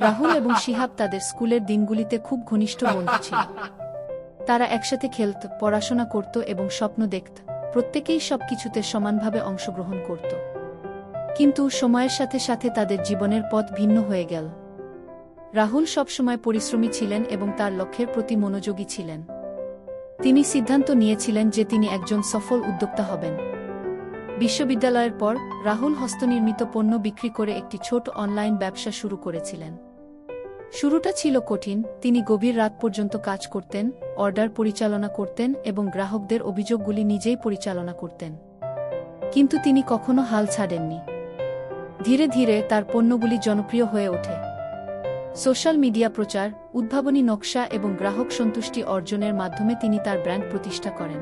রাহুল এবং শিহাব তাদের স্কুলের দিনগুলিতে খুব ঘনিষ্ঠ বন্ধু ছিল। তারা একসাথে খেলত, পড়াশোনা করত এবং স্বপ্ন দেখত, প্রত্যেকেই সবকিছুতে সমানভাবে অংশগ্রহণ করত। কিন্তু সময়ের সাথে সাথে তাদের জীবনের পথ ভিন্ন হয়ে গেল। রাহুল সবসময় পরিশ্রমী ছিলেন এবং তার লক্ষ্যের প্রতি মনোযোগী ছিলেন। তিনি সিদ্ধান্ত নিয়েছিলেন যে তিনি একজন সফল উদ্যোক্তা হবেন। বিশ্ববিদ্যালয়ের পর রাহুল হস্তনির্মিত পণ্য বিক্রি করে একটি ছোট অনলাইন ব্যবসা শুরু করেছিলেন। শুরুটা ছিল কঠিন, তিনি গভীর রাত পর্যন্ত কাজ করতেন, অর্ডার পরিচালনা করতেন এবং গ্রাহকদের অভিযোগগুলি নিজেই পরিচালনা করতেন। কিন্তু তিনি কখনো হাল ছাড়েননি। ধীরে ধীরে তার পণ্যগুলি জনপ্রিয় হয়ে ওঠে। সোশ্যাল মিডিয়া প্রচার, উদ্ভাবনী নকশা এবং গ্রাহক সন্তুষ্টি অর্জনের মাধ্যমে তিনি তার ব্র্যান্ড প্রতিষ্ঠা করেন।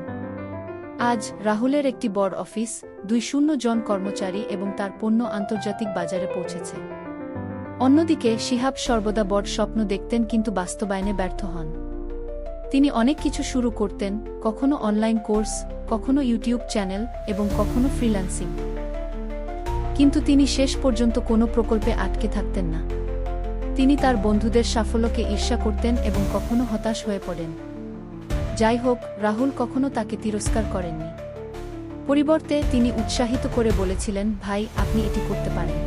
আজ রাহুলের একটি বড় অফিস, 200 জন কর্মচারী এবং তার পণ্য আন্তর্জাতিক বাজারে পৌঁছেছে। অন্যদিকে শিহাব সর্বদা বড় স্বপ্ন দেখতেন কিন্তু বাস্তবায়নে ব্যর্থ হন। তিনি অনেক কিছু শুরু করতেন, কখনো অনলাইন কোর্স, কখনো ইউটিউব চ্যানেল এবং কখনো ফ্রিল্যান্সিং। কিন্তু তিনি শেষ পর্যন্ত কোনো প্রকল্পে আটকে থাকতেন না। তিনি তার বন্ধুদের সাফল্যকে ঈর্ষা করতেন এবং কখনো হতাশ হয়ে পড়েন। যাই হোক, রাহুল কখনো তাকে তিরস্কার করেননি। পরিবর্তে তিনি উৎসাহিত করে বলেছিলেন, ভাই, আপনি এটি করতে পারেন।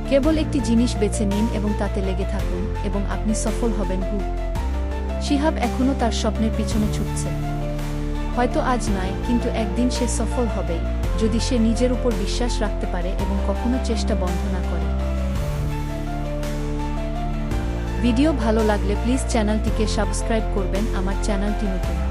কেবল একটি জিনিস বেছে নিন এবং তাতে লেগে থাকুন এবং আপনি সফল হবেন। শিহাব এখনও তার স্বপ্নের পিছনে ছুটছে। হয়তো আজ নয়, কিন্তু একদিন সে সফল হবেই, যদি সে নিজের উপর বিশ্বাস রাখতে পারে এবং কখনো চেষ্টা বন্ধ না করে। ভিডিও ভালো লাগলে প্লিজ চ্যানেলটিকে সাবস্ক্রাইব করবেন। আমার চ্যানেলটি নতুন।